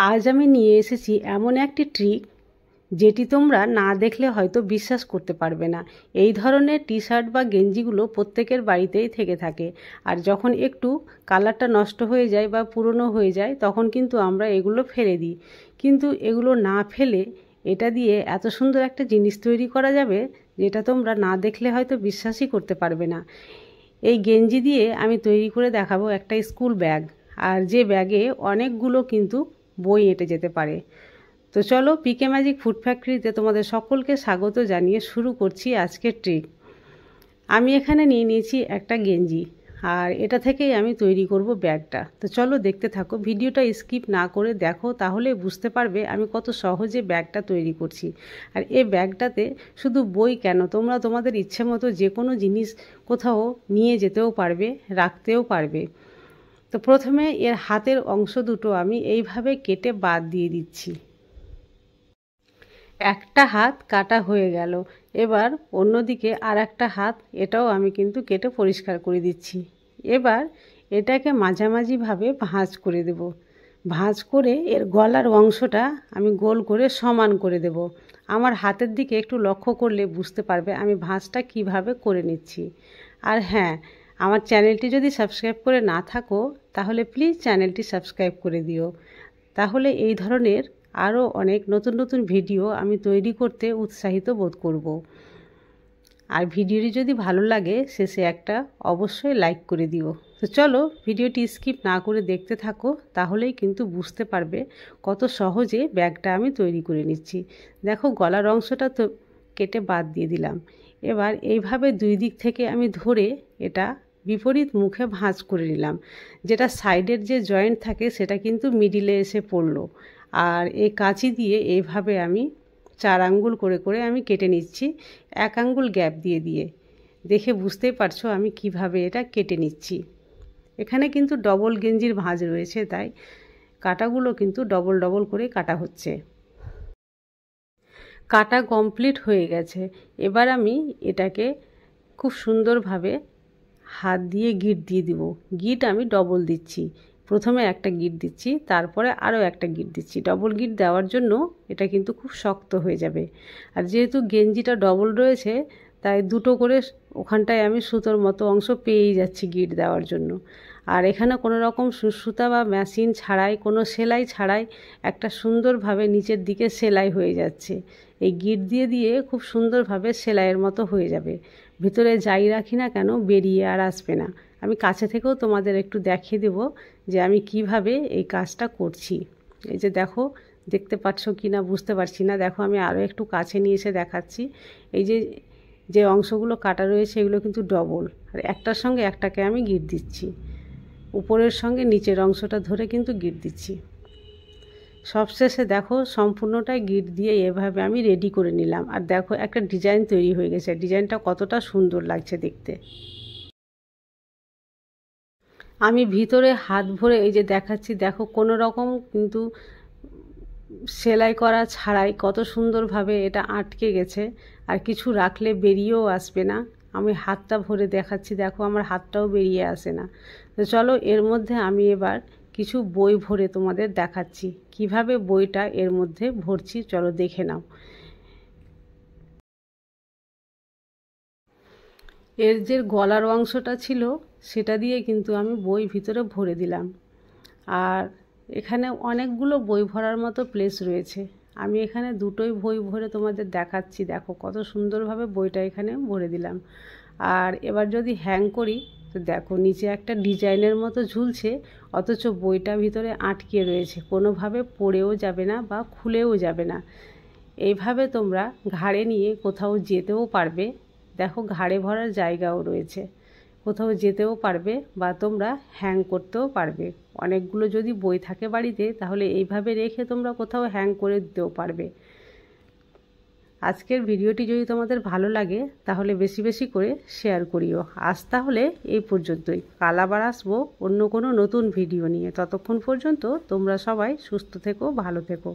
আজ আমি নিয়ে এসেছি এমন একটি ট্রিক যেটি তোমরা না দেখলে হয়তো বিশ্বাস করতে পারবে না। এই ধরনের টি শার্ট বা গেঞ্জিগুলো প্রত্যেকের বাড়িতেই থেকে থাকে, আর যখন একটু কালারটা নষ্ট হয়ে যায় বা পুরনো হয়ে যায় তখন কিন্তু আমরা এগুলো ফেলে দিই। কিন্তু এগুলো না ফেলে এটা দিয়ে এত সুন্দর একটা জিনিস তৈরি করা যাবে যেটা তোমরা না দেখলে হয়তো বিশ্বাসই করতে পারবে না। এই গেঞ্জি দিয়ে আমি তৈরি করে দেখাবো একটা স্কুল ব্যাগ, আর যে ব্যাগে অনেকগুলো কিন্তু বই এঁটে যেতে পারে। তো চলো, পিকে ম্যাজিক ফুড ফ্যাক্টরিতে তোমাদের সকলকে স্বাগত জানিয়ে শুরু করছি আজকের ট্রিক। আমি এখানে নিয়ে নিয়েছি একটা গেঞ্জি, আর এটা থেকেই আমি তৈরি করব ব্যাগটা। তো চলো দেখতে থাকো, ভিডিওটা স্কিপ না করে দেখো, তাহলে বুঝতে পারবে আমি কত সহজে ব্যাগটা তৈরি করছি। আর এই ব্যাগটাতে শুধু বই কেন, তোমরা তোমাদের ইচ্ছে মতো যে কোনো জিনিস কোথাও নিয়ে যেতেও পারবে, রাখতেও পারবে। তো প্রথমে এর হাতের অংশ দুটো আমি এইভাবে কেটে বাদ দিয়ে দিচ্ছি। একটা হাত কাটা হয়ে গেল, এবার অন্যদিকে আর একটা হাত, এটাও আমি কিন্তু কেটে পরিষ্কার করে দিচ্ছি। এবার এটাকে মাঝামাঝিভাবে ভাঁজ করে দেব। ভাঁজ করে এর গলার অংশটা আমি গোল করে সমান করে দেব। আমার হাতের দিকে একটু লক্ষ্য করলে বুঝতে পারবে আমি ভাঁজটা কিভাবে করে নিচ্ছি। আর হ্যাঁ, আমার চ্যানেলটি যদি সাবস্ক্রাইব করে না থাকো তাহলে প্লিজ চ্যানেলটি সাবস্ক্রাইব করে দিও, তাহলে এই ধরনের আরও অনেক নতুন নতুন ভিডিও আমি তৈরি করতে উৎসাহিত বোধ করব। আর ভিডিওটি যদি ভালো লাগে শেষে একটা অবশ্যই লাইক করে দিও। তো চলো, ভিডিওটি স্কিপ না করে দেখতে থাকো, তাহলেই কিন্তু বুঝতে পারবে কত সহজে ব্যাগটা আমি তৈরি করে নিচ্ছি। দেখো, গলার অংশটা তো কেটে বাদ দিয়ে দিলাম। এবার এইভাবে দুই দিক থেকে আমি ধরে এটা বিপরীত মুখে ভাঁজ করে নিলাম। যেটা সাইডের যে জয়েন্ট থাকে সেটা কিন্তু মিডিলে এসে পড়লো। আর এই কাঁচি দিয়ে এইভাবে আমি 4 আঙ্গুল করে করে আমি কেটে নিচ্ছি, 1 আঙ্গুল গ্যাপ দিয়ে দিয়ে। দেখে বুঝতেই পারছো আমি কিভাবে এটা কেটে নিচ্ছি। এখানে কিন্তু ডবল গেঞ্জির ভাঁজ রয়েছে, তাই কাটাগুলো কিন্তু ডবল ডবল করে কাটা হচ্ছে। কাটা কমপ্লিট হয়ে গেছে। এবার আমি এটাকে খুব সুন্দরভাবে হাত দিয়ে গিঁট দিয়ে দিব। গিঁট আমি ডবল দিচ্ছি, প্রথমে একটা গিঁট দিচ্ছি, তারপরে আরও একটা গিঁট দিচ্ছি। ডবল গিঁট দেওয়ার জন্য এটা কিন্তু খুব শক্ত হয়ে যাবে। আর যেহেতু গেঞ্জিটা ডবল রয়েছে তাই দুটো করে ওখানটায় আমি সুতোর মতো অংশ পেয়েই যাচ্ছি গিঁট দেওয়ার জন্য। আর এখানে কোনো রকম সুতা বা মেশিন ছাড়াই, কোনো সেলাই ছাড়াই একটা সুন্দরভাবে নিচের দিকে সেলাই হয়ে যাচ্ছে। এই গিঁট দিয়ে দিয়ে খুব সুন্দরভাবে সেলাইয়ের মতো হয়ে যাবে। ভিতরে যাই রাখি না কেন বেরিয়ে আর আসবে না। আমি কাছে থেকেও তোমাদের একটু দেখিয়ে দেব যে আমি কিভাবে এই কাজটা করছি। এই যে দেখো, দেখতে পাচ্ছ কি না বুঝতে পারছি না। দেখো, আমি আরও একটু কাছে নিয়ে এসে দেখাচ্ছি। এই যে যে অংশগুলো কাটা রয়েছে এগুলো কিন্তু ডবল, আর একটার সঙ্গে একটাকে আমি গিঁট দিচ্ছি। উপরের সঙ্গে নিচের অংশটা ধরে কিন্তু গিঁট দিচ্ছি। সবশেষে দেখো, সম্পূর্ণটাই গিঁট দিয়ে এভাবে আমি রেডি করে নিলাম। আর দেখো, একটা ডিজাইন তৈরি হয়ে গেছে। ডিজাইনটা কতটা সুন্দর লাগছে দেখতে। আমি ভিতরে হাত ভরে এই যে দেখাচ্ছি, দেখো কোনো রকম কিন্তু সেলাই করা ছাড়াই কত সুন্দরভাবে এটা আটকে গেছে, আর কিছু রাখলে বেরিয়েও আসবে না। আমি হাতটা ভরে দেখাচ্ছি, দেখো আমার হাতটাও বেরিয়ে আসে না। তো চলো, এর মধ্যে আমি এবার কিছু বই ভরে তোমাদের দেখাচ্ছি কিভাবে বইটা এর মধ্যে ভরছি। চলো দেখে নাও। এর যে গলার অংশটা ছিল সেটা দিয়ে কিন্তু আমি বই ভিতরে ভরে দিলাম। আর এখানে অনেকগুলো বই ভরার মতো প্লেস রয়েছে। আমি এখানে দুটোই বই ভরে তোমাদের দেখাচ্ছি। দেখো কত সুন্দরভাবে বইটা এখানে ভরে দিলাম। আর এবার যদি হ্যাং করি তো দেখো, নিচে একটা ডিজাইনের মতো ঝুলছে, অথচ বইটা ভিতরে আটকে রয়েছে, কোনোভাবে পড়েও যাবে না বা খুলেও যাবে না। এইভাবে তোমরা ঘাড়ে নিয়ে কোথাও যেতেও পারবে। দেখো, ঘাড়ে ভরার জায়গাও রয়েছে, কোথাও যেতেও পারবে বা তোমরা হ্যাং করতেও পারবে। অনেকগুলো যদি বই থাকে বাড়িতে তাহলে এইভাবে রেখে তোমরা কোথাও হ্যাং করে দিতেও পারবে। আজকের ভিডিওটি যদি তোমাদের ভালো লাগে তাহলে বেশি বেশি করে শেয়ার করিও। আজ তাহলে এই পর্যন্তই। কাল আবার আসবো অন্য কোনো নতুন ভিডিও নিয়ে। ততক্ষণ পর্যন্ত তোমরা সবাই সুস্থ থেকো, ভালো থেকো।